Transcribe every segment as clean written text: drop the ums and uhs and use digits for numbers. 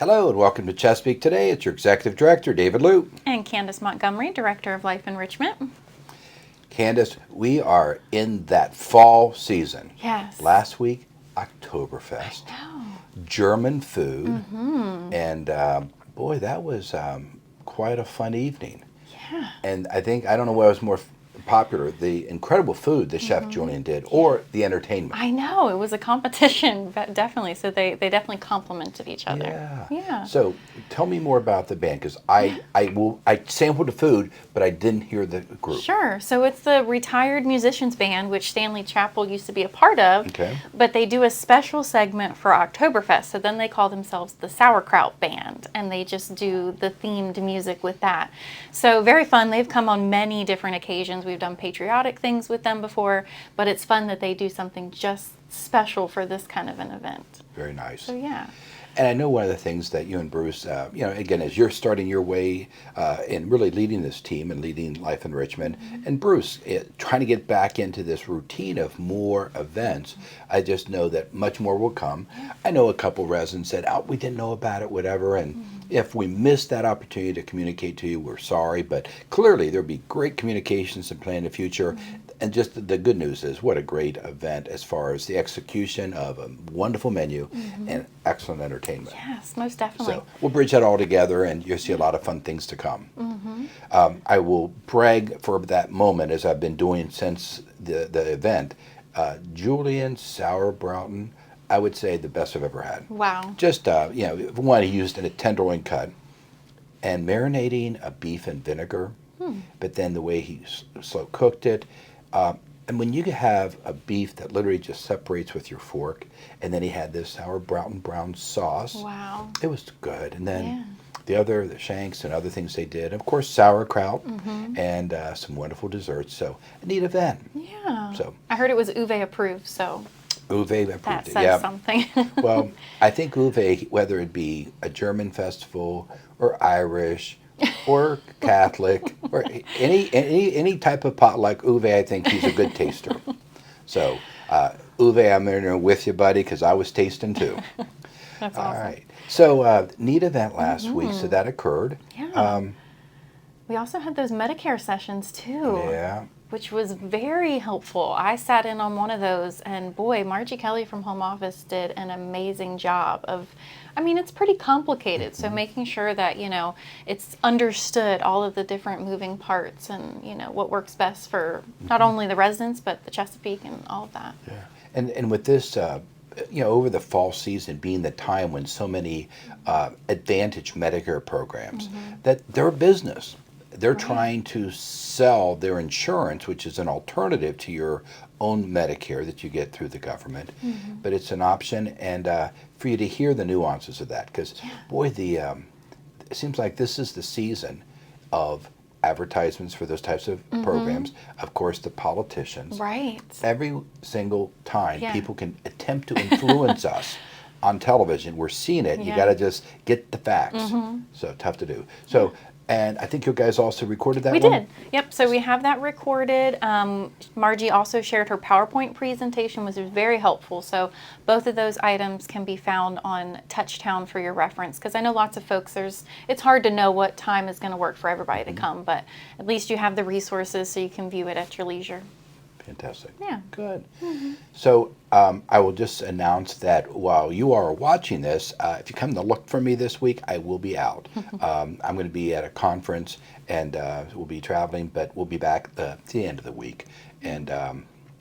Hello and welcome to Chesapeake Today. It's your Executive Director, David Loop. And Candace Montgomery, Director of Life Enrichment. Candace, we are in that fall season. Yes. Last week, Oktoberfest, German food, and boy, that was quite a fun evening. Yeah. And I don't know what was more popular, the incredible food that Chef Julian did, or the entertainment. I know, it was a competition, but definitely. So they definitely complemented each other. Yeah. So tell me more about the band, because I sampled the food, but I didn't hear the group. Sure. So it's the Retired Musicians Band, which Stanley Chapel used to be a part of. Okay. But they do a special segment for Oktoberfest. So then they call themselves the Sauerkraut Band, and they just do the themed music with that. So very fun. They've come on many different occasions. We've done patriotic things with them before, but it's fun that they do something just special for this kind of an event. Very nice. So yeah. And I know one of the things that you and Bruce, again, as you're starting your way in really leading this team and leading Life Enrichment, and Bruce, trying to get back into this routine of more events, I just know that much more will come. I know a couple residents said, we didn't know about it, whatever, and if we missed that opportunity to communicate to you, we're sorry, but clearly there'll be great communications and plan in the future. And just the good news is what a great event as far as the execution of a wonderful menu and excellent entertainment. Yes, most definitely. So we'll bridge that all together and you'll see a lot of fun things to come. I will brag for that moment, as I've been doing since the event. Julian Sauerbraten, I would say the best I've ever had. Wow. Just, one he used in a tenderloin cut and marinating a beef in vinegar, but then the way he slow cooked it. And when you have a beef that literally just separates with your fork, and then he had this Sauerbraten brown sauce. Wow. It was good. And then the shanks and other things they did. Of course, sauerkraut and some wonderful desserts. So a neat event. Yeah. So I heard it was Uwe approved, so Uwe approved that it. says something. Well, I think Uwe, whether it be a German festival or Irish or Catholic or any type of potluck, Uwe, I think he's a good taster. So, Uwe, I'm in there with you, buddy, because I was tasting too. That's awesome. All right. So, neat event last week. So that occurred. Yeah. We also had those Medicare sessions too. Yeah. Which was very helpful. I sat in on one of those, and boy, Margie Kelly from Home Office did an amazing job of, it's pretty complicated, so making sure that, it's understood all of the different moving parts and, what works best for not only the residents, but the Chesapeake and all of that. Yeah. And with this, over the fall season being the time when so many Advantage Medicare programs, that they're a business. They're trying to sell their insurance, which is an alternative to your own Medicare that you get through the government. But it's an option, and for you to hear the nuances of that, because, boy, it seems like this is the season of advertisements for those types of programs. Of course, the politicians. Right. Every single time people can attempt to influence us on television, we're seeing it. You got to just get the facts. So tough to do. So. And I think you guys also recorded that one? We did. Yep. So we have that recorded. Margie also shared her PowerPoint presentation, which was very helpful. So both of those items can be found on Touchtown for your reference. Because I know lots of folks, it's hard to know what time is going to work for everybody to come. But at least you have the resources so you can view it at your leisure. Fantastic. Yeah. Good. So I will just announce that while you are watching this, if you come to look for me this week, I will be out. I'm going to be at a conference, and we'll be traveling, but we'll be back at the end of the week. And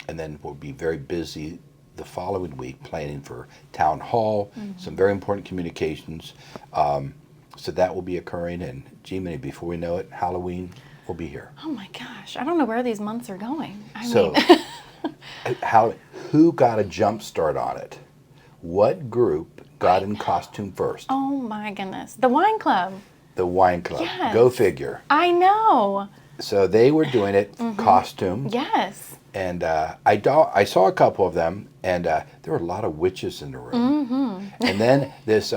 then we'll be very busy the following week planning for town hall, some very important communications. So that will be occurring. And, gee, before we know it, Halloween will be here. Oh my gosh, I don't know where these months are going. Who got a jump start on it? What group got in costume first? Oh my goodness, the Wine Club. The Wine Club. Yes. Go figure. I know. So they were doing it costume. Yes. And I saw a couple of them, and there were a lot of witches in the room. And then this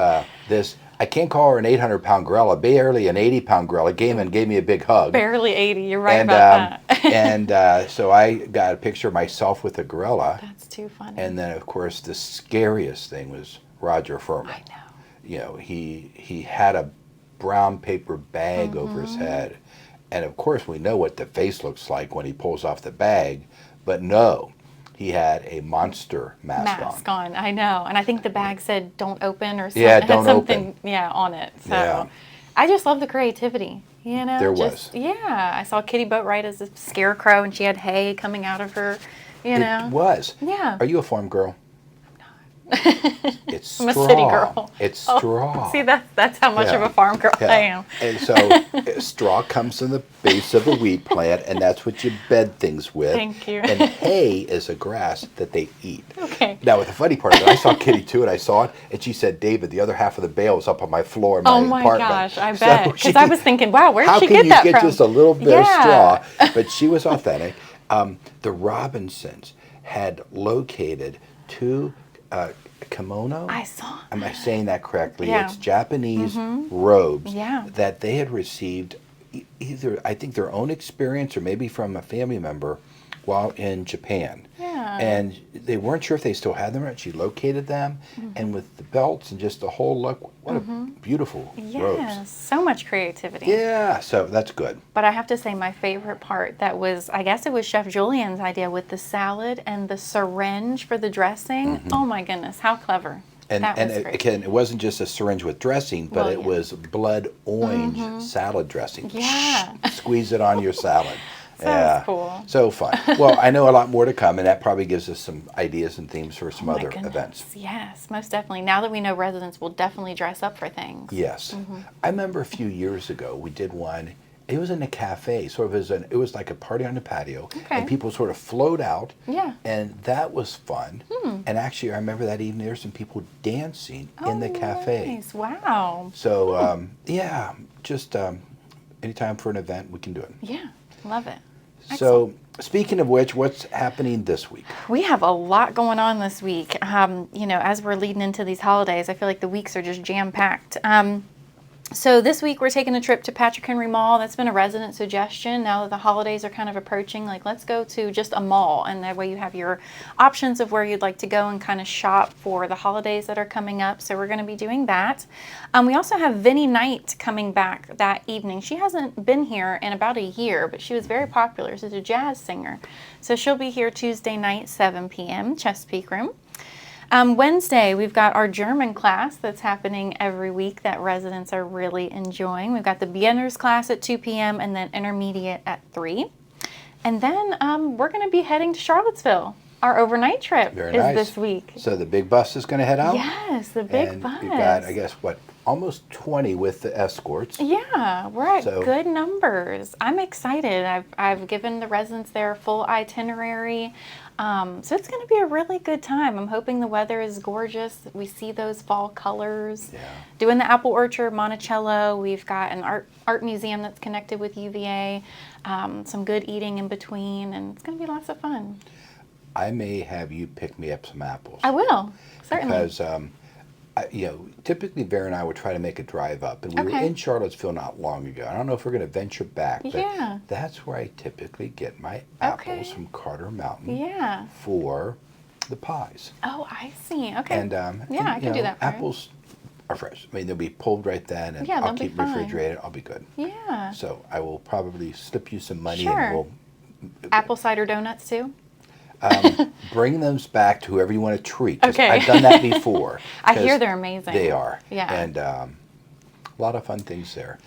I can't call her an 800-pound gorilla, barely an 80-pound gorilla, came and gave me a big hug. Barely 80, you're right about that. And so I got a picture of myself with a gorilla. That's too funny. And then, of course, the scariest thing was Roger Furman. I know. he had a brown paper bag over his head, and of course we know what the face looks like when he pulls off the bag, but no, he had a monster mask on. I know. And I think the bag said "Don't open" or something. Yeah, It had don't something, open. yeah, on it. So Yeah. I just love the creativity. There just, was. Yeah, I saw Kitty Boatwright as a scarecrow, and she had hay coming out of her. It was. Yeah. Are you a farm girl? It's straw. I'm a city girl. It's Oh, straw. See, that's how much of Yeah. a farm girl I am. And so straw comes from the base of a wheat plant, and that's what you bed things with. Thank you. And hay is a grass that they eat. Okay. Now, the funny part of it, I saw Kitty too, and I saw it, and she said, "David, the other half of the bale is up on my floor in my Oh my apartment." gosh, I So bet. she- Because I was thinking, wow, where did how she can get you that get from? just a little bit Yeah. of straw? But she was authentic. The Robinsons had located two kimono. I saw. Am I saying that correctly? Yeah. It's Japanese robes Yeah. that they had received either, I think, their own experience or maybe from a family member while in Japan. Yeah. And they weren't sure if they still had them or not. She located them, and with the belts and just the whole look, what a beautiful robes. Yes, so much creativity. Yeah, so that's good. But I have to say, my favorite part that was, I guess it was Chef Julian's idea with the salad and the syringe for the dressing. Oh my goodness, how clever. And that was great. again, it wasn't just a syringe with dressing, but Well, it yeah. was blood orange salad dressing. Yeah. Squeeze it on your salad. Sounds cool. So fun. Well, I know a lot more to come, and that probably gives us some ideas and themes for some Oh my other goodness. events. Yes, most definitely. Now that we know residents will definitely dress up for things. Yes. I remember a few years ago we did one. It was in a cafe, sort of it was like a party on the patio, Okay. and people sort of float out. Yeah. And that was fun. And actually, I remember that evening there were some people dancing in the cafe. Nice. Wow. So yeah, just anytime for an event we can do it. Yeah, love it. So speaking of which, what's happening this week? We have a lot going on this week. As we're leading into these holidays, I feel like the weeks are just jam-packed. So this week we're taking a trip to Patrick Henry Mall. That's been a resident suggestion. Now that the holidays are kind of approaching, like let's go to just a mall, and that way you have your options of where you'd like to go and kind of shop for the holidays that are coming up. So we're going to be doing that. We also have Vinnie Knight coming back that evening. She hasn't been here in about a year, but she was very popular. She's a jazz singer. So she'll be here Tuesday night, 7 p.m., Chesapeake Room. Wednesday, we've got our German class that's happening every week that residents are really enjoying. We've got the beginners class at 2 p.m. and then intermediate at 3. And then we're going to be heading to Charlottesville. Our overnight trip Very is nice. this week. So the big bus is going to head out? Yes, the big and bus. we've got, I guess, almost 20 with the escorts. Yeah, we're at So- good numbers. I'm excited. I've given the residents their full itinerary. So it's going to be a really good time. I'm hoping the weather is gorgeous. We see those fall colors. Yeah. Doing the apple orchard, Monticello. We've got an art museum that's connected with UVA. Some good eating in between, and it's going to be lots of fun. I may have you pick me up some apples. I will, certainly. Because, typically Vera and I would try to make a drive up. And we were Okay. in Charlottesville not long ago. I don't know if we're going to venture back, but Yeah. that's where I typically get my apples Okay. from Carter Mountain Yeah. for the pies. Oh, I see. Okay. And I can do that for you. apples are fresh. I mean, they'll be pulled right then, and Yeah, I'll they'll be keep fine. refrigerated. I'll be good. Yeah. So I will probably slip you some money, Sure. and we'll Apple cider donuts too. bring those back to whoever you want to treat. 'Cause Okay. I've done that before. I hear 'cause they're amazing. They are. Yeah. And a lot of fun things there.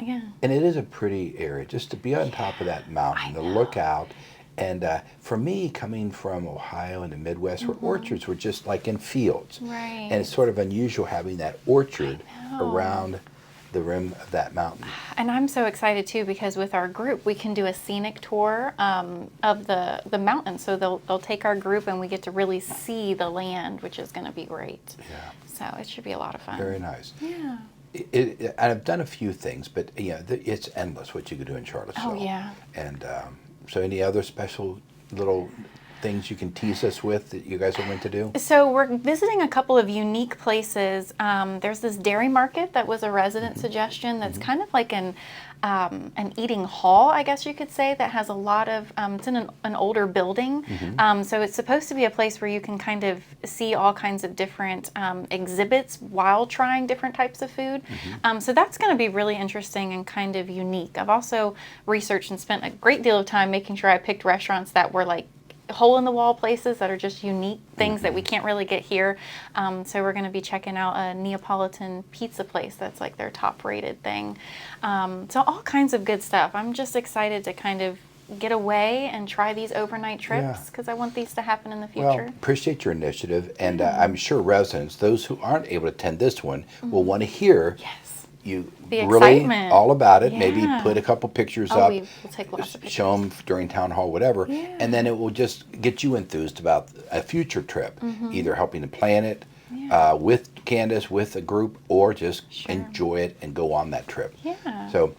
Yeah. And it is a pretty area just to be on top of that mountain, to look out. And for me, coming from Ohio and the Midwest, where orchards were just like in fields. Right. And it's sort of unusual having that orchard know. around the rim of that mountain. And I'm so excited too because with our group we can do a scenic tour of the mountain. So they'll take our group and we get to really see the land, which is going to be great. Yeah. So it should be a lot of fun. Very nice. Yeah. And I've done a few things, but it's endless what you could do in Charlottesville. Oh yeah. And so any other special little things you can tease us with that you guys are going to do? So we're visiting a couple of unique places. There's this dairy market that was a resident suggestion that's kind of like an eating hall, I guess you could say, that has a lot of, it's in an older building. So it's supposed to be a place where you can kind of see all kinds of different exhibits while trying different types of food. So that's going to be really interesting and kind of unique. I've also researched and spent a great deal of time making sure I picked restaurants that were like hole in the wall places that are just unique things that we can't really get here. So we're going to be checking out a Neapolitan pizza place that's like their top rated thing. So all kinds of good stuff. I'm just excited to kind of get away and try these overnight trips because I want these to happen in the future. Well, appreciate your initiative, and I'm sure residents, those who aren't able to attend this one, will want to hear you The really excitement. all about it. Maybe Yeah. put a couple pictures Oh, up, we'll take lots of pictures. show them during town hall, whatever, Yeah. and then it will just get you enthused about a future trip, either helping to plan it with Candace, with a group, or just enjoy it and go on that trip. Yeah. So,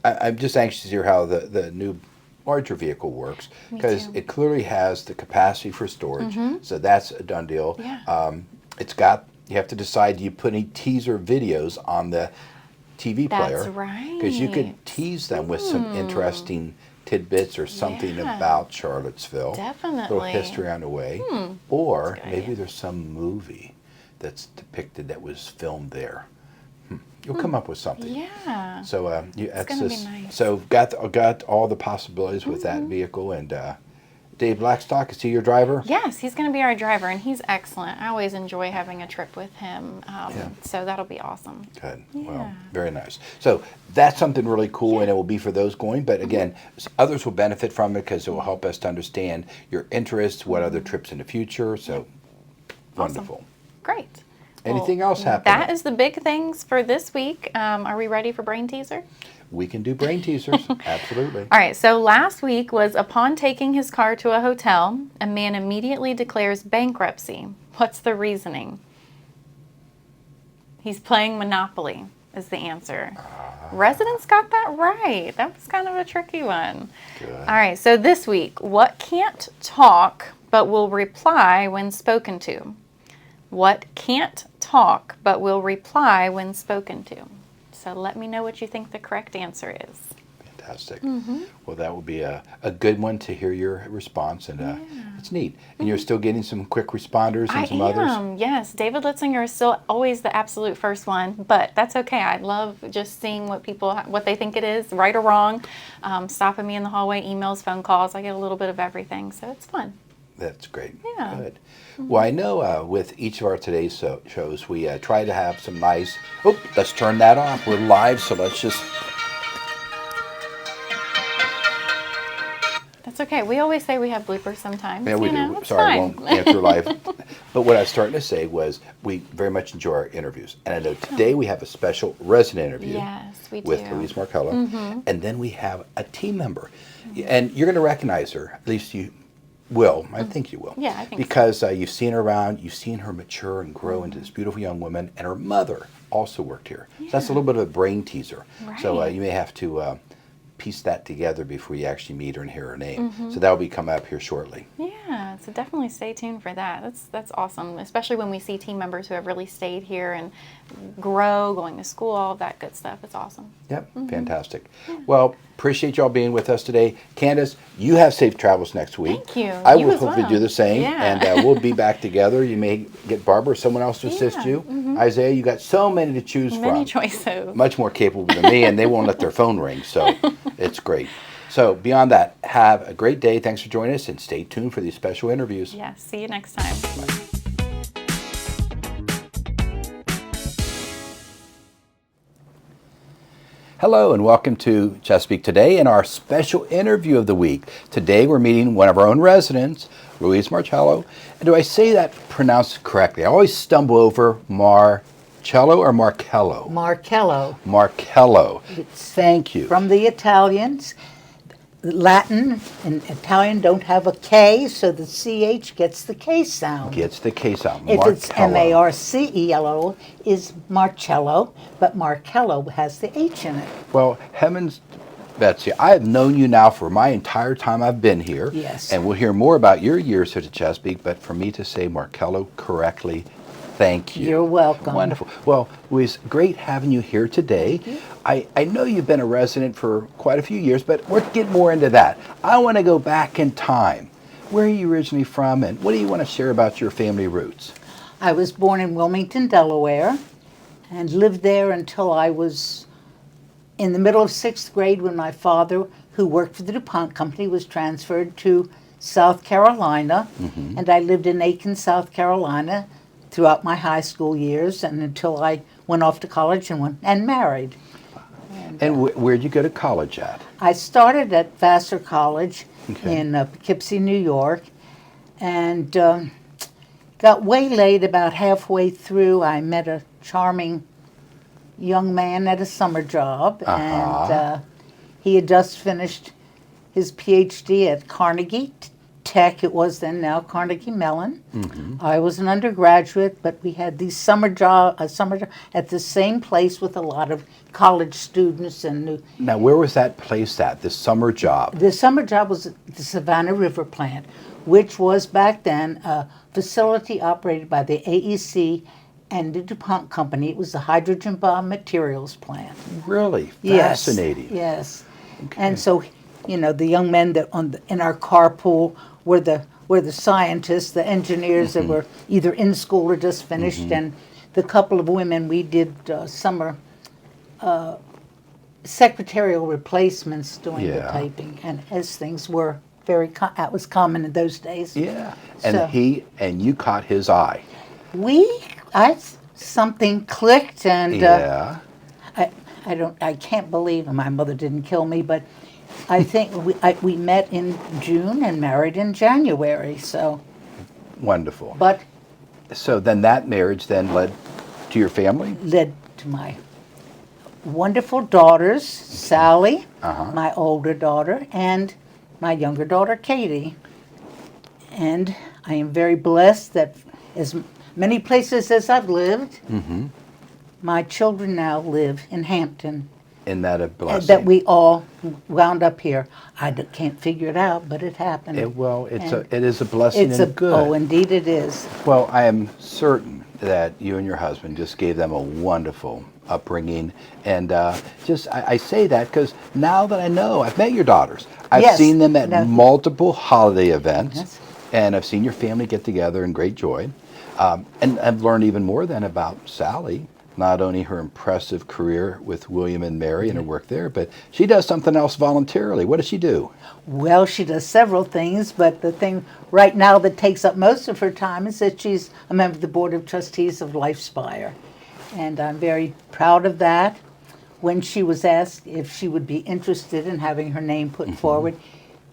I'm just anxious to hear how the new larger vehicle works, because too. it clearly has the capacity for storage. So that's a done deal. Yeah. It's got, you have to decide, do you put any teaser videos on the TV player? That's right. Because you could tease them with some interesting tidbits or something Yeah. about Charlottesville. Definitely. A little history on the way. Or That's a good maybe idea. there's some movie that's depicted that was filmed there. You'll come up with something. Yeah. So that's gonna be just nice. so got all the possibilities with that vehicle. And Dave Blackstock, is he your driver? Yes, he's going to be our driver, and he's excellent. I always enjoy having a trip with him, so that'll be awesome. Good. Well, Yeah. very nice. So that's something really cool, and it will be for those going. But again, others will benefit from it because it will help us to understand your interests, what other trips in the future. So wonderful. Great. Anything else happening? That is the big things for this week. Are we ready for Brain Teaser? We can do brain teasers. Absolutely. All right, so last week was upon taking his car to a hotel, a man immediately declares bankruptcy. What's the reasoning? He's playing Monopoly, is the answer. Residents got that right. That was kind of a tricky one. Good. All right, so this week, what can't talk but will reply when spoken to? What can't talk but will reply when spoken to? So let me know what you think the correct answer is. Fantastic. Well, that would be a good one to hear your response, and it's neat. And you're still getting some quick responders and some others? Yes. David Litzinger is still always the absolute first one, but that's okay. I love just seeing what they think it is, right or wrong, stopping me in the hallway, emails, phone calls. I get a little bit of everything, so it's fun. That's great. Yeah. Good. Well, I know with each of our today's shows, we try to have some nice... Oh, let's turn that off. We're live, so let's just... That's okay. We always say we have bloopers sometimes. Yeah, we do. It's Sorry, I fine. won't answer live. But what I was starting to say was we very much enjoy our interviews. And I know today we have a special resident interview Yes, we with do. Louise Markello. And then we have a team member. And you're going to recognize her. At least you will. I think you will. Yeah, I think so. Because you've seen her around. You've seen her mature and grow into this beautiful young woman. And her mother also worked here. So that's a little bit of a brain teaser. So Right. you may have to piece that together before you actually meet her and hear her name. So that will be coming up here shortly. Yeah, so definitely stay tuned for that. That's awesome, especially when we see team members who have really stayed here and grow, going to school, all of that good stuff. It's awesome. Yep, fantastic. Well, appreciate y'all being with us today. Candace, you have safe travels next week. Thank you. I You will as hopefully well. do the same, Yeah. and we'll be back together. You may get Barbara or someone else to assist Yeah, you. Isaiah, you got so many to choose Many from. choices. Much more capable than me, and they won't let their phone ring, so it's great. So beyond that, have a great day. Thanks for joining us, and stay tuned for these special interviews. Yeah, see you next time. Hello and welcome to Chesapeake Today and our special interview of the week. Today we're meeting one of our own residents, Louise Markello. And do I say that pronounced correctly? I always stumble over Marcello or Markello? Marcello. Markello. Thank you. From the Italians. Latin and Italian don't have a K, so the CH gets the K sound. Gets the case out. If it's Markello. Marcello, is Marcello, but Marcello has the H in it. Well, heavens Betsy, I have known you now for my entire time I've been here. Yes. And we'll hear more about your years here at Chesapeake, but for me to say Markello correctly, thank you. You're welcome. Wonderful. Well, it was great having you here today. I know you've been a resident for quite a few years, but we'll get more into that. I want to go back in time. Where are you originally from, and what do you want to share about your family roots? I was born in Wilmington, Delaware, and lived there until I was in the middle of 6th grade when my father, who worked for the DuPont Company, was transferred to South Carolina. And I lived in Aiken, South Carolina throughout my high school years and until I went off to college and married. And where'd you go to college at? I started at Vassar College Okay. in Poughkeepsie, New York, and got waylaid about halfway through. I met a charming young man at a summer job, and he had just finished his PhD at Carnegie Tech. It was then, now Carnegie Mellon. I was an undergraduate, but we had these summer job at the same place with a lot of college students and new. Now, where was that placed at, this summer job? The summer job was at the Savannah River plant, which was back then a facility operated by the AEC and the DuPont Company. It was the hydrogen bomb materials plant. Really? Yes, Fascinating. Yes. And so, you know, the young men that in our carpool were the scientists, the engineers that were either in school or just finished, and the couple of women we did summer secretarial replacements doing the Yeah. typing, and as things were that was common in those days. Yeah. And So- you caught his eye. Something clicked, and Yeah. I can't believe my mother didn't kill me, but I think we met in June and married in January. So, Wonderful. but So then that marriage then led to your family? led to my wonderful daughters, Sally, my older daughter, and my younger daughter, Katie. And I am very blessed that as many places as I've lived, my children now live in Hampton. In that a blessing? That we all wound up here. Can't figure it out, but it happened. It is a blessing and good. Oh, indeed it is. Well, I am certain that you and your husband just gave them a wonderful upbringing. And I say that because now that I know, I've met your daughters. I've Yes. seen them at No. multiple holiday events. Yes. And I've seen your family get together in great joy. And I've learned even more then about Sally. Not only her impressive career with William and Mary and her work there, but she does something else voluntarily. What does she do? Well, she does several things, but the thing right now that takes up most of her time is that she's a member of the Board of Trustees of LifeSpire. And I'm very proud of that. When she was asked if she would be interested in having her name put forward,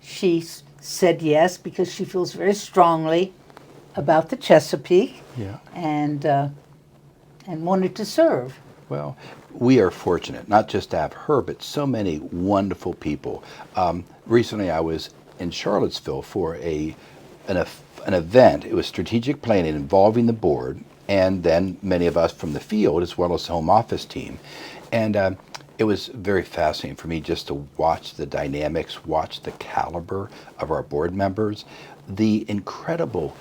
she said yes, because she feels very strongly about the Chesapeake. Yeah. And wanted to serve. Well, we are fortunate not just to have her, but so many wonderful people. Recently, I was in Charlottesville for an event. It was strategic planning involving the board, and then many of us from the field, as well as the home office team. And it was very fascinating for me just to watch the dynamics, watch the caliber of our board members, the incredible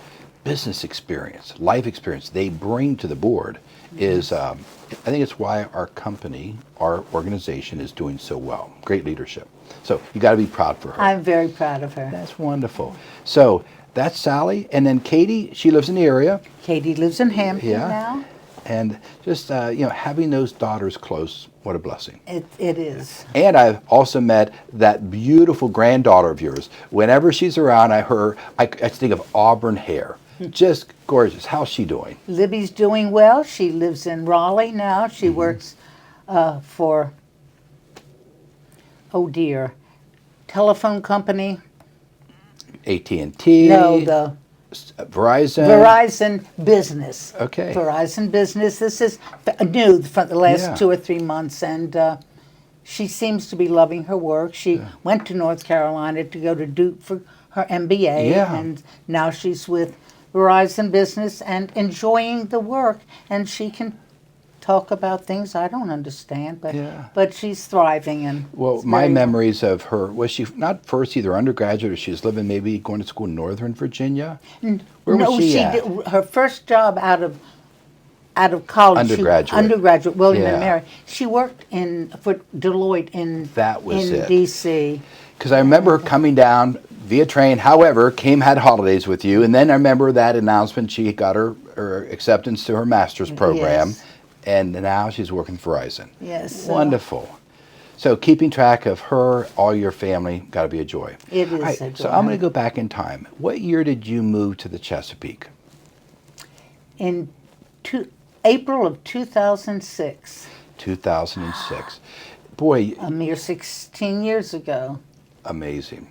business experience, life experience they bring to the board is, I think it's why our company, our organization is doing so well. Great leadership. So you got to be proud for her. I'm very proud of her. That's wonderful. So that's Sally. And then Katie, she lives in the area. Katie lives in Hampton Yeah. now. And just, having those daughters close, what a blessing. It is. And I've also met that beautiful granddaughter of yours. Whenever she's around, I think of auburn hair. Just gorgeous. How's she doing? Libby's doing well. She lives in Raleigh now. She works for, telephone company. AT&T? No, the Verizon? Verizon Business. Okay. Verizon Business. This is new for the last Yeah. 2 or 3 months, and she seems to be loving her work. She went to North Carolina to go to Duke for her MBA, Yeah. and now she's with Verizon Business and enjoying the work, and she can talk about things I don't understand, Yeah. but she's thriving and Well, it's my very- memories of her, was she not first either undergraduate or she was living maybe going to school in Northern Virginia? Where no, was she at? did her first job out of college. Undergraduate. Undergraduate, William Yeah. and Mary. She worked for Deloitte in That was it. D.C. Because I remember her coming down via train, however, had holidays with you, and then I remember that announcement she got her acceptance to her master's program, Yes. and now she's working for Verizon. Yes. Wonderful. So keeping track of her, all your family, got to be a joy. It is All right, a so joy. I'm going to go back in time. What year did you move to the Chesapeake? In April of 2006, 2006. Boy, a mere 16 years ago. amazing.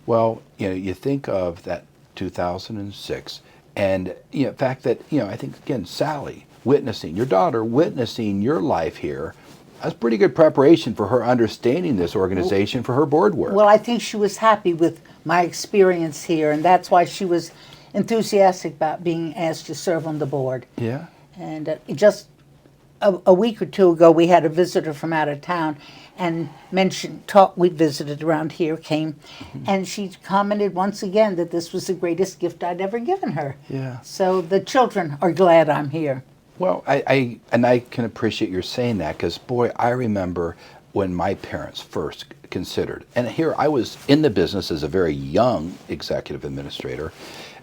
Well, you think of that 2006, and the fact that I think again, Sally witnessing your daughter witnessing your life here. That's pretty good preparation for her understanding this organization for her board work. Well, I think she was happy with my experience here, and that's why she was enthusiastic about being asked to serve on the board. Yeah. And just a week or two ago, we had a visitor from out of town and we visited around here, came, and she commented once again that this was the greatest gift I'd ever given her. Yeah. So the children are glad I'm here. Well, I can appreciate your saying that because, boy, I remember when my parents first considered, and here I was in the business as a very young executive administrator,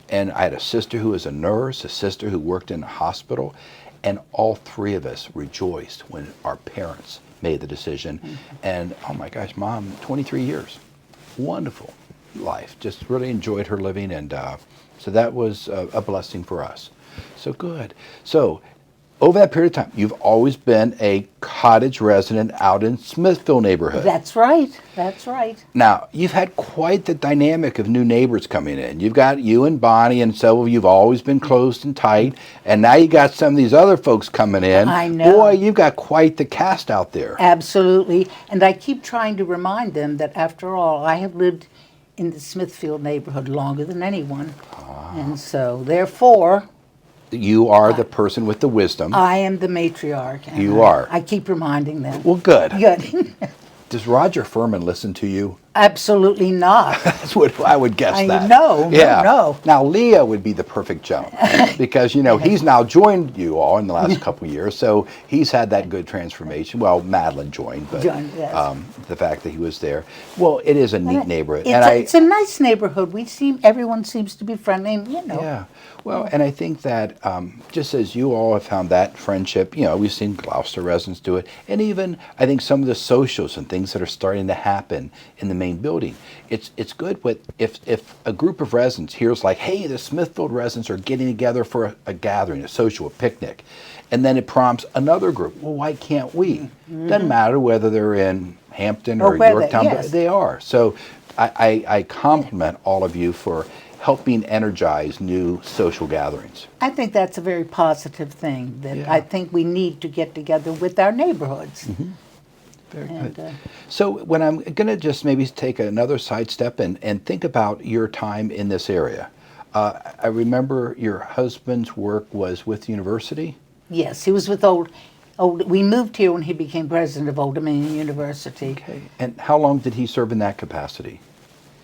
and I had a sister who was a nurse, a sister who worked in a hospital, and all three of us rejoiced when our parents made the decision. And, oh my gosh, Mom, 23 years. Wonderful life. Just really enjoyed her living, and so that was a blessing for us. So good. So over that period of time, you've always been a cottage resident out in Smithville neighborhood. That's right. That's right. Now, you've had quite the dynamic of new neighbors coming in. You've got you and Bonnie, and several of you have always been close and tight, and now you got some of these other folks coming in. I know. Boy, you've got quite the cast out there. Absolutely. And I keep trying to remind them that, after all, I have lived in the Smithfield neighborhood longer than anyone. And so, therefore, You are the person with the wisdom. I am the matriarch. and You are. I keep reminding them. Well, good. Good. Does Roger Furman listen to you? Absolutely not. That's what I would guess I that. know, Yeah. no. Now Leah would be the perfect jump because he's now joined you all in the last couple of years, so he's had that good transformation. Well, Madeline joined, but Joined, yes. the fact that he was there. Well, it is a neat neighborhood, It's a nice neighborhood. Everyone seems to be friendly, and yeah. Well, and I think that just as you all have found that friendship, we've seen Gloucester residents do it, and even I think some of the socials and things that are starting to happen in the main building. It's good if a group of residents hears like, hey, the Smithfield residents are getting together for a gathering, a social, a picnic, and then it prompts another group. Well, why can't we? Doesn't matter whether they're in Hampton or where Yorktown, yes. but they are. So I compliment all of you for helping energize new social gatherings. I think that's a very positive thing. That Yeah. I think we need to get together with our neighborhoods. Very And, good. So when I'm going to just maybe take another sidestep and think about your time in this area, I remember your husband's work was with the university. Yes, he was with Old. We moved here when he became president of Old Dominion University. Okay. And how long did he serve in that capacity?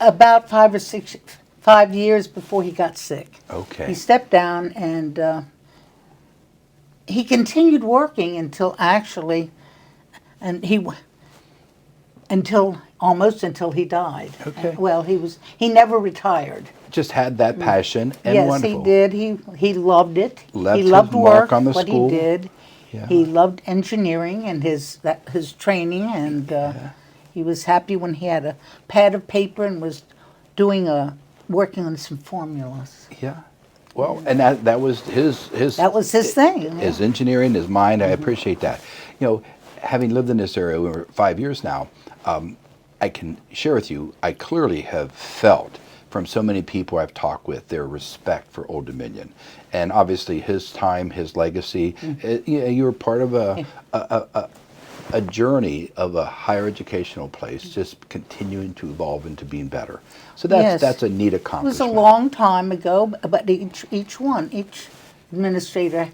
About 5 years before he got sick. Okay. He stepped down, and he continued working until almost until he died. Okay. Well, he never retired. Just had that passion and Yes, wonderful. he did. He loved it. Left he his loved mark work. on the what school. he did. Yeah. He loved engineering and his training, and he was happy when he had a pad of paper and was working on some formulas. Yeah. Well, and that was his. That was his thing. His engineering, his mind. I appreciate that. Having lived in this area over 5 years now, I can share with you, I clearly have felt from so many people I've talked with their respect for Old Dominion. And obviously his time, his legacy, you were part of a journey of a higher educational place, just continuing to evolve into being better. So that's a neat It was accomplishment. a long time ago, but each administrator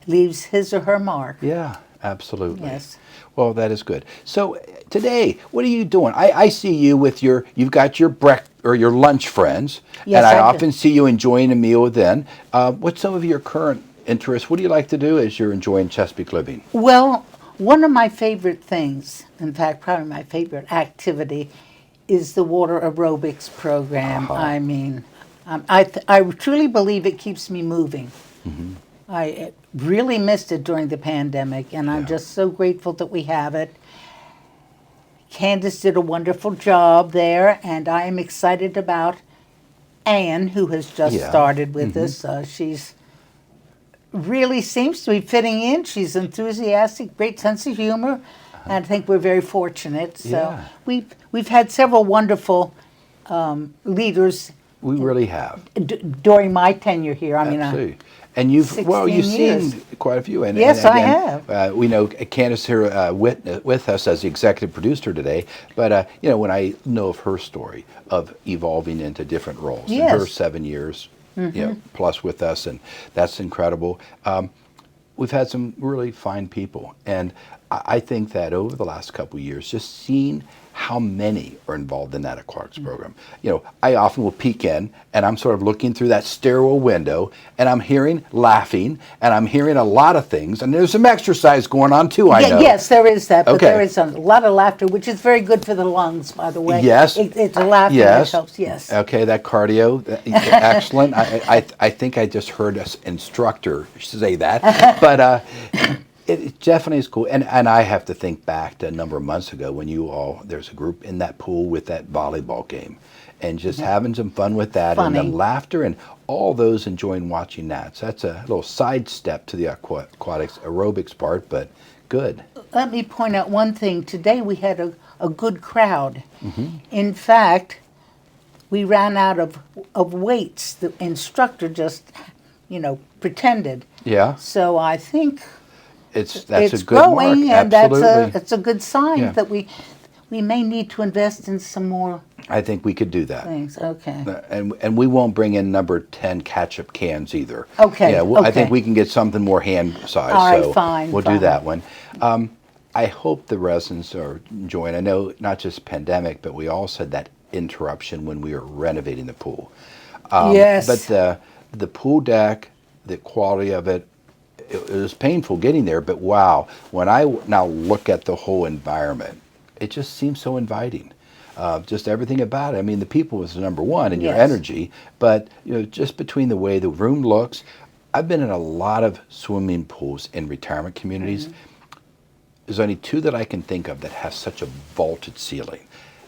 leaves his or her mark. Yeah, absolutely. Yes. Well, that is good. So today, what are you doing? I see you with you've got your or your lunch friends, Yes, and I I do. often see you enjoying a meal then. What's some of your current interests? What do you like to do as you're enjoying Chesapeake living? Well, one of my favorite things, in fact, probably my favorite activity, is the water aerobics program. I mean, I truly believe it keeps me moving. I really missed it during the pandemic, and I'm Yeah. just so grateful that we have it. Candace did a wonderful job there, and I am excited about Anne, who has just Yeah. started with us. She's really seems to be fitting in. She's enthusiastic, great sense of humor, and I think we're very fortunate. So Yeah. we've had several wonderful leaders We really have. during my tenure here. I mean, Absolutely. And you've 16 seen years. quite a few. And, Yes, and I again, have. We know Candace here with us as the executive producer today. But when I know of her story of evolving into different roles, in her Yes. 7 years, plus with us, and that's incredible. We've had some really fine people, and I think that over the last couple of years, just seeing how many are involved in that aquatics program. I often will peek in, and I'm sort of looking through that stairwell window, and I'm hearing laughing, and I'm hearing a lot of things, and there's some exercise going on too, I know. Yes, there is that, but Okay. there is a lot of laughter, which is very good for the lungs, by the way. Yes. It's a laughter Yes. that helps, yes. Okay, that cardio, excellent. I think I just heard an instructor say that, but it definitely is cool. And I have to think back to a number of months ago when there's a group in that pool with that volleyball game, and just having some fun with that, and Funny. the laughter, and all those enjoying watching that. So that's a little sidestep to the aquatics aerobics part, but good. Let me point out one thing. Today we had a good crowd. Mm-hmm. In fact, we ran out of weights. The instructor just, pretended. Yeah, So I think that's it's a good growing, mark. and Absolutely. that's a good sign Yeah. that we may need to invest in some more I think we could do that. things. Okay. And we won't bring in number 10 ketchup cans either. Okay, Yeah, I think okay. we can get something more hand sized. All right, so fine, we'll do fine. that one. I hope the residents are enjoying. I know not just pandemic, but we also had that interruption when we were renovating the pool. Yes. But the pool deck, the quality of it, it was painful getting there. But wow, when I now look at the whole environment, it just seems so inviting. Just everything about it. I mean, the people was number one, and your Yes. energy. But just between the way the room looks, I've been in a lot of swimming pools in retirement communities. Mm-hmm. There's only two that I can think of that have such a vaulted ceiling.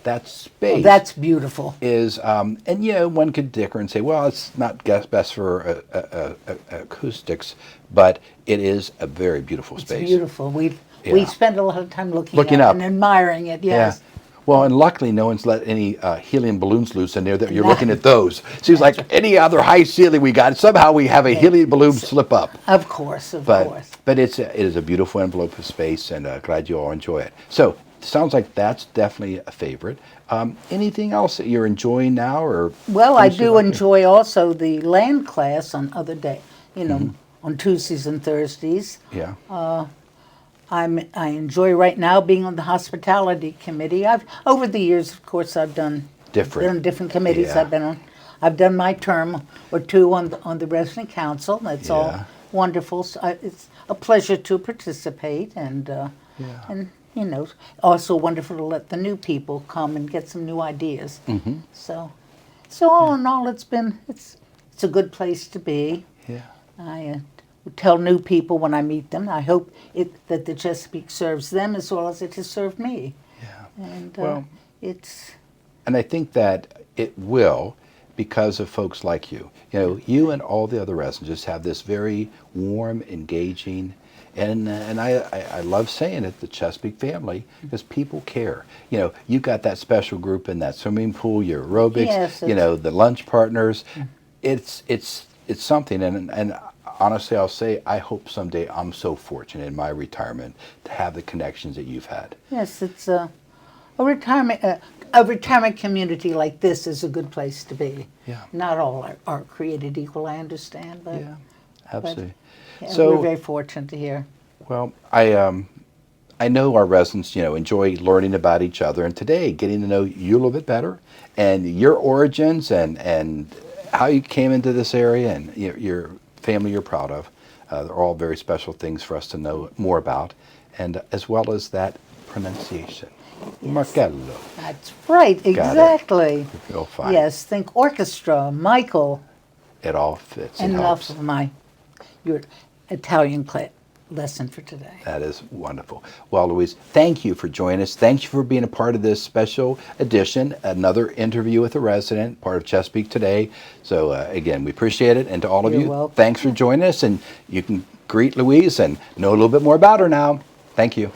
That space Oh, that's beautiful. is, and one could dicker and say, well, it's not best for acoustics, but it is a very beautiful It's space. beautiful. We Yeah. spend a lot of time looking Looking at up. it and admiring it. Yes. Yeah. Well, and luckily, no one's let any helium balloons loose in there. That you're looking at those. Seems like any other high ceiling we got, somehow we have a helium balloon slip up. Of course, of course. But it is a beautiful envelope of space, and glad you all enjoy it. So sounds like that's definitely a favorite. Anything else that you're enjoying now, or Well, I things you'd do like to- enjoy also the land class on other days, Mm-hmm. on Tuesdays and Thursdays. Yeah. I enjoy right now being on the hospitality committee. Over the years, of course, I've done different committees. Yeah. I've done my term or two on the resident council. That's Yeah. all wonderful. So it's a pleasure to participate, and also wonderful to let the new people come and get some new ideas. Mm-hmm. So all in all, it's a good place to be. Yeah. I tell new people when I meet them, I hope that the Chesapeake serves them as well as it has served me. Yeah. And Well- it's And I think that it will, because of folks like you. You and all the other residents just have this very warm, engaging, and I love saying it, the Chesapeake family, because people care. You got that special group in that swimming pool, your aerobics, Yes, the lunch partners. It's something, and honestly, I'll say I hope someday I'm so fortunate in my retirement to have the connections that you've had. yes, it's a retirement community like this is a good place to be. Yeah. Not all are created equal, I understand, but Yeah, Absolutely. Yeah, So, we're very fortunate here. well, I know our residents, enjoy learning about each other, and today getting to know you a little bit better, and your origins, and how you came into this area, and your family you're proud of. They're all very special things for us to know more about, and as well as that pronunciation, Marcello. That's right, exactly. You'll find Yes, think orchestra, Michael, it all fits and enough helps. of your Italian lesson for today. That is wonderful. Well, Louise, thank you for joining us. Thank you for being a part of this special edition, another interview with a resident, part of Chesapeake Today. So, again, we appreciate it. And to all of You're you, welcome. thanks for joining us. And you can greet Louise and know a little bit more about her now. Thank you.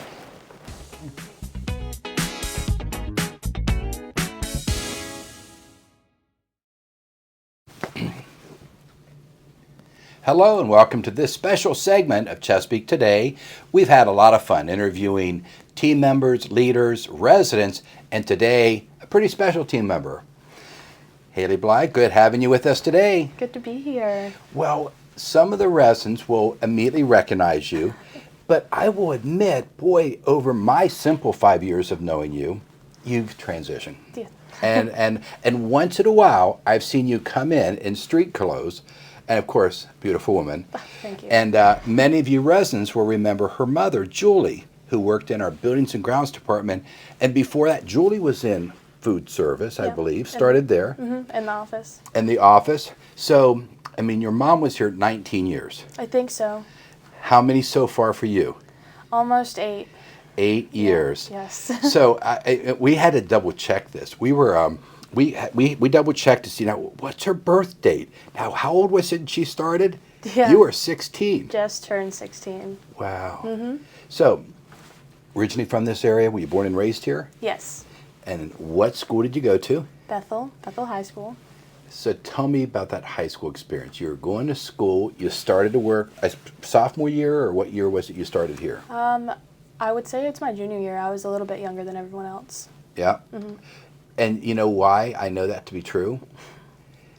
Hello and welcome to this special segment of Chesapeake Today. We've had a lot of fun interviewing team members, leaders, residents, and today a pretty special team member. Haley Bly, good having you with us today. Good to be here. Well, some of the residents will immediately recognize you, but I will admit, boy, over my simple 5 years of knowing you, you've transitioned. Yeah. And once in a while, I've seen you come in street clothes. And of course, beautiful woman. Thank you. And many of you residents will remember her mother, Julie, who worked in our Buildings and Grounds Department. And before that, Julie was in food service, I Yeah. believe, started there In the office. in the office. So, I mean, your mom was here 19 years. I think so. How many so far for you? Almost 8. 8 years. Yes. So we had to double check this. We were we double checked to see now what's her birth date. Now, how old was it she started? Yeah. You were 16. Just turned 16. Wow. So, originally from this area, were you born and raised here? Yes. And what school did you go to? Bethel High School. So tell me about that high school experience. You were going to school, you started to work sophomore year, or what year was it you started here? I would say it's my junior year. I was a little bit younger than everyone else. Yeah. And you know why I know that to be true?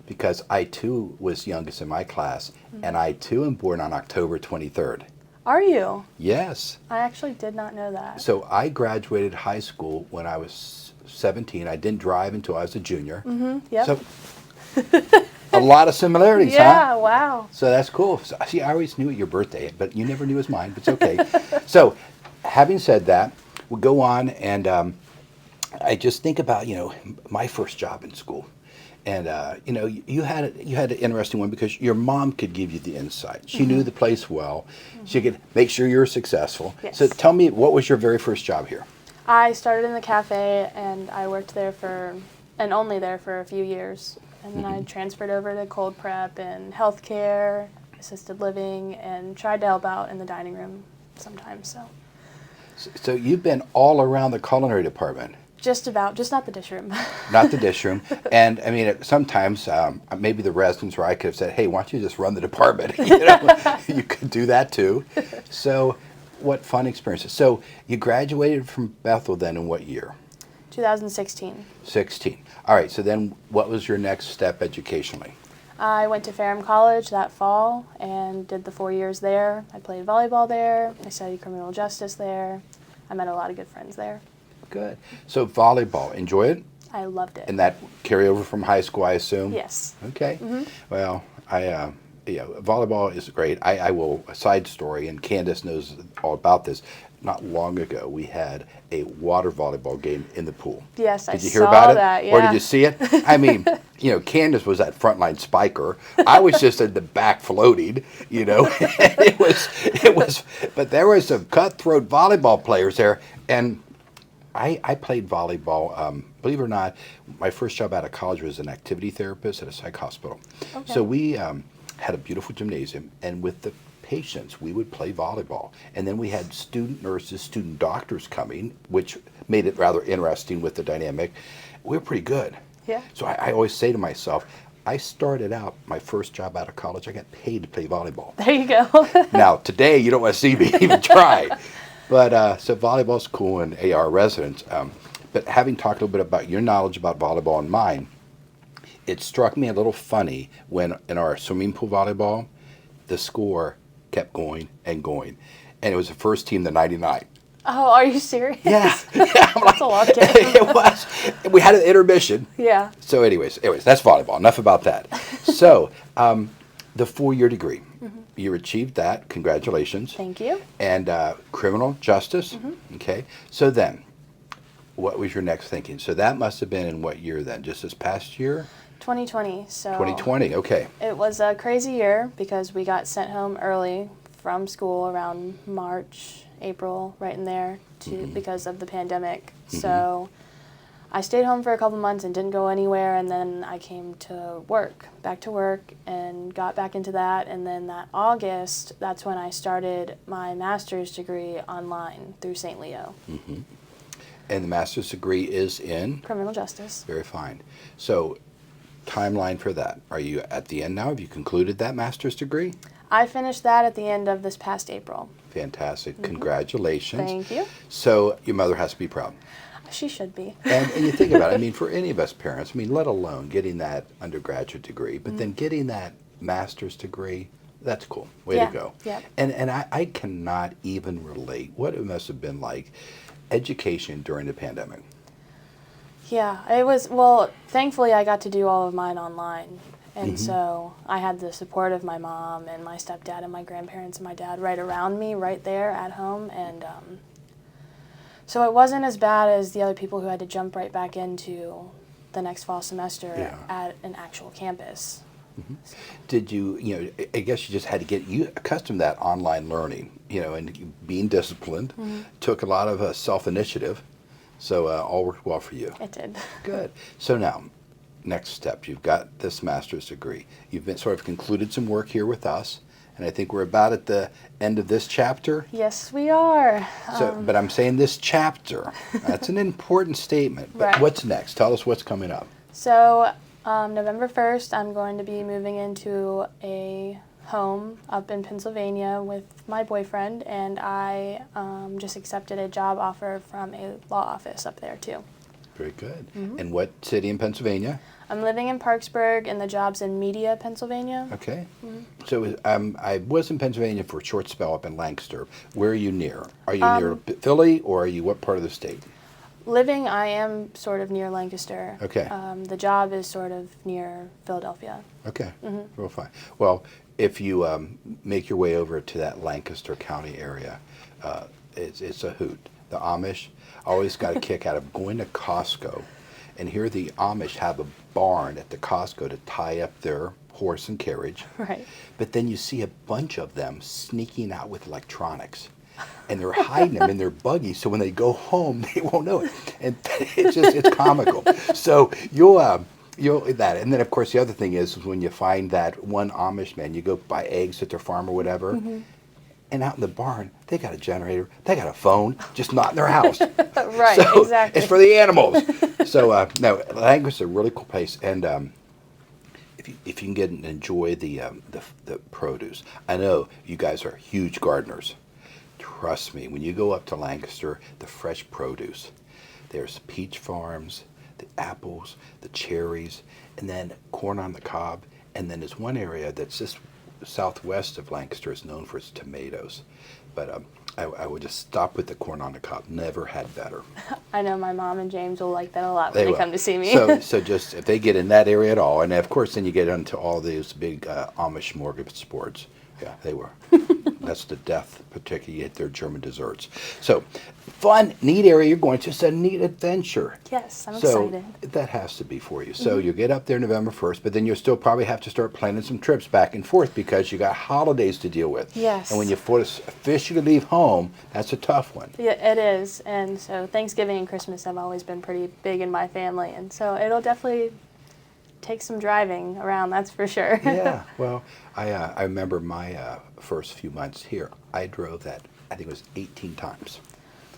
Because I too was youngest in my class, and I too am born on October 23rd. Are you? Yes. I actually did not know that. So I graduated high school when I was 17. I didn't drive until I was a junior. Yep. So a lot of similarities, huh? Yeah, wow. So that's cool. So, see, I always knew your birthday, but you never knew his mine, but it's okay. So having said that, we'll go on, and I just think about, my first job in school. And, you had an interesting one because your mom could give you the insight. She knew the place well. She could make sure you were successful. Yes. So tell me, what was your very first job here? I started in the cafe, and I worked there only there for a few years. And then I transferred over to cold prep and healthcare, assisted living, and tried to help out in the dining room sometimes. So you've been all around the culinary department. Just about, just not the dish room. Not the dish room. And I mean, sometimes maybe the residents where I could have said, hey, why don't you just run the department? You could do that too. So what fun experiences. So you graduated from Bethel then in what year? 2016. 16. All right. So then what was your next step educationally? I went to Ferrum College that fall and did the 4 years there. I played volleyball there. I studied criminal justice there. I met a lot of good friends there. Good. So volleyball, enjoy it? I loved it. And that carry over from high school, I assume? Yes. Okay. Well, volleyball is great. I will, a side story, and Candace knows all about this. Not long ago, we had a water volleyball game in the pool. Yes, I Did you hear saw about it? that, Or did yeah. you see it? I mean, Candace was that frontline spiker. I was just at the back floating, it was, but there was some cutthroat volleyball players there, and I played volleyball. Believe it or not, my first job out of college was an activity therapist at a psych hospital. Okay. So we had a beautiful gymnasium, and with the patients, we would play volleyball. And then we had student nurses, student doctors coming, which made it rather interesting with the dynamic. We were pretty good. Yeah. So I always say to myself, I started out my first job out of college, I got paid to play volleyball. There you go. Now, today, you don't want to see me even try. But so volleyball's cool and AR residents. But having talked a little bit about your knowledge about volleyball and mine, it struck me a little funny when in our swimming pool volleyball, the score kept going and going. And it was the first team, the 99. Oh, are you serious? Yeah. Yeah, I'm That's a long game. it was. We had an intermission. Yeah. So anyways, that's volleyball. Enough about that. So the 4-year degree, you achieved that. Congratulations. Thank you. And criminal justice. Okay. So then, what was your next thinking? So that must have been in what year then? Just this past year? 2020. So 2020. Okay. it was a crazy year because we got sent home early from school around March, April, right in there, because of the pandemic. So I stayed home for a couple months and didn't go anywhere, and then I came to back to work, and got back into that. And then that August, that's when I started my master's degree online through St. Leo, And the master's degree is in? criminal justice. Very fine. So timeline for that. Are you at the end now? Have you concluded that master's degree? I finished that at the end of this past April. Fantastic. Congratulations. Thank you. So your mother has to be proud. She should be. And you think about it, I mean, for any of us parents, I mean, let alone getting that undergraduate degree, but then getting that master's degree, that's cool. Way Yeah, to go. yep. And I cannot even relate what it must have been like education during the pandemic. Yeah, it was, well, thankfully I got to do all of mine online. And so I had the support of my mom and my stepdad and my grandparents and my dad right around me, right there at home. And so it wasn't as bad as the other people who had to jump right back into the next fall semester Yeah. at an actual campus. Did you, I guess you just had to get you accustomed to that online learning, and being disciplined took a lot of self-initiative. So all worked well for you. It did. Good. So now, next step, you've got this master's degree. You've been sort of concluded some work here with us, and I think we're about at the end of this chapter. Yes, we are. So, but I'm saying this chapter. That's an important statement. But Right. what's next? Tell us what's coming up. So November 1st, I'm going to be moving into a home up in Pennsylvania with my boyfriend, and I just accepted a job offer from a law office up there too. Very good. And what city in Pennsylvania? I'm living in Parksburg, and the job's in Media, Pennsylvania. Okay. So I was in Pennsylvania for a short spell up in Lancaster. Where are you near? Are you near Philly, or are you what part of the state? Living, I am sort of near Lancaster. Okay. The job is sort of near Philadelphia. Okay, real fine. Well, if you make your way over to that Lancaster County area, it's a hoot. The Amish always got a kick out of going to Costco, and here the Amish have a barn at the Costco to tie up their horse and carriage. Right. But then you see a bunch of them sneaking out with electronics. And they're hiding them in their buggy, so when they go home, they won't know it. And it's comical. So you'll that, and then of course the other thing is when you find that one Amish man, you go buy eggs at their farm or whatever, and out in the barn they got a generator, they got a phone, just not in their house. Right, So exactly. it's for the animals. So no, Lancaster's a really cool place, and if you can get and enjoy the produce, I know you guys are huge gardeners. Trust me, when you go up to Lancaster, the fresh produce, there's peach farms, the apples, the cherries, and then corn on the cob. And then there's one area that's just southwest of Lancaster is known for its tomatoes. But I would just stop with the corn on the cob. Never had better. I know my mom and James will like that a lot They when they will. come to see me. So just if they get in that area at all, and of course then you get into all these big Amish smorgasbords. Yeah, they were. That's the death, particularly at their German desserts. So, fun, neat area you're going to. It's a neat adventure. Yes, I'm So excited. that has to be for you. So you'll get up there November 1st, but then you'll still probably have to start planning some trips back and forth because you got holidays to deal with. Yes. And when you officially leave home, that's a tough one. Yeah, it is. And so Thanksgiving and Christmas have always been pretty big in my family. And so it'll definitely take some driving around, that's for sure. Yeah, well, I remember my first few months here. I drove that, I think it was 18 times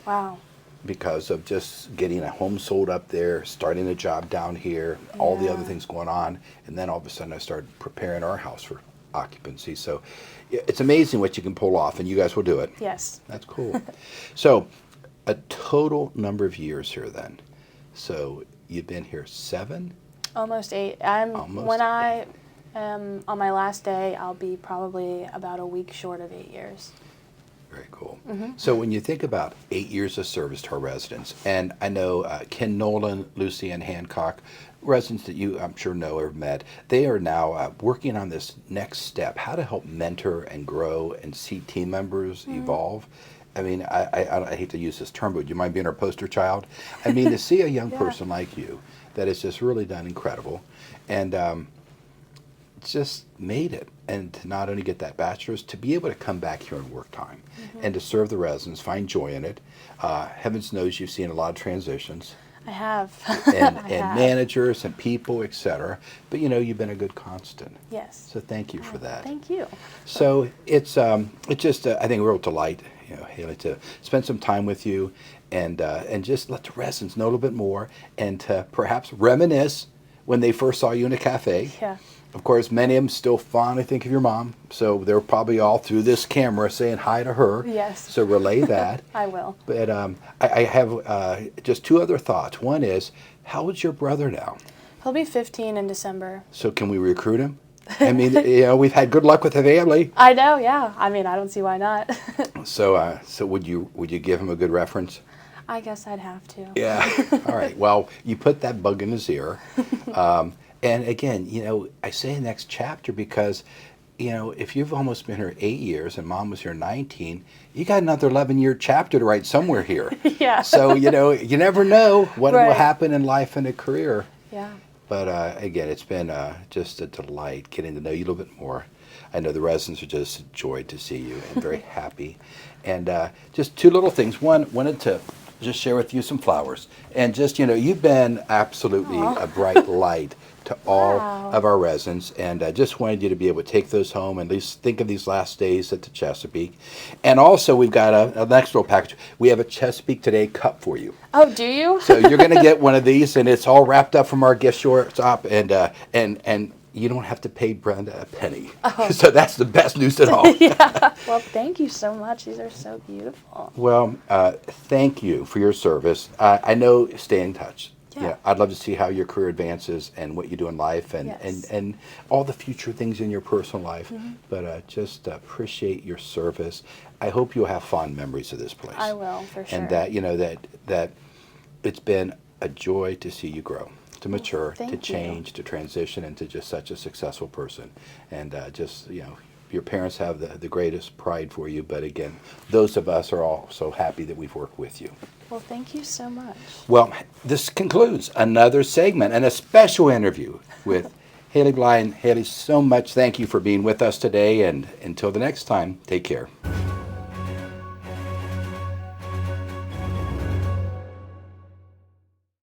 Wow. because of just getting a home sold up there, starting a job down here, all the other Yeah. things going on, and then all of a sudden I started preparing our house for occupancy. So it's amazing what you can pull off, and you guys will do it. Yes. That's cool. So a total number of years here then. So you've been here 7? Almost 8. Almost When I On my last day, I'll be probably about a week short of 8 years. Very cool. So when you think about 8 years of service to our residents, and I know Ken Nolan, Lucy Ann Hancock, residents that you I'm sure know or have met, they are now working on this next step, how to help mentor and grow and see team members evolve. I mean, I hate to use this term, but would you mind being our poster child? I mean, to see a young Yeah. person like you that has just really done incredible and just made it, and to not only get that bachelor's, to be able to come back here and work time and to serve the residents, find joy in it. Heavens knows you've seen a lot of transitions I have. and, I and have. managers and people, etc. But you know, you've been a good constant. Yes. So thank you for that. Thank you. So it's just I think a real delight, you know, Haley, to spend some time with you and just let the residents know a little bit more and to perhaps reminisce when they first saw you in a cafe. Yeah. Of course, many of them still fondly think of your mom, so they're probably all through this camera saying hi to her. Yes. So relay that. I will. But I have just two other thoughts. One is, how old's your brother now? He'll be 15 in December. So can we recruit him? I mean, you know, we've had good luck with the family. I know, yeah. I mean, I don't see why not. So would you give him a good reference? I guess I'd have to. Yeah. All right. Well, you put that bug in his ear. And again, you know, I say next chapter because, you know, if you've almost been here 8 years and mom was here 19, you got another 11-year chapter to write somewhere here. Yeah. So, you know, you never know what will Right. happen in life and a career. Yeah. But again, it's been just a delight getting to know you a little bit more. I know the residents are just a joy to see you and very happy. And just two little things. One, wanted to just share with you some flowers. And just, you know, you've been absolutely a bright light to all Wow. of our residents. And I just wanted you to be able to take those home and at least think of these last days at the Chesapeake. And also, we've got a next little package. We have a Chesapeake Today cup for you. Oh, do you? So you're going to get one of these, and it's all wrapped up from our gift shop, and you don't have to pay Brenda a penny. So that's the best news at all. Well, thank you so much. These are so beautiful. Well, thank you for your service. I know, stay in touch. Yeah. I'd love to see how your career advances and what you do in life and, Yes. and all the future things in your personal life. But just appreciate your service. I hope you'll have fond memories of this place. I will, for sure. And that, you know, that it's been a joy to see you grow, to mature, thank to you. change, to transition into just such a successful person. And just, you know, your parents have the greatest pride for you. But again, those of us are all so happy that we've worked with you. Well, thank you so much. Well, this concludes another segment and a special interview with Haley Bly. And Haley, so much thank you for being with us today. And until the next time, take care.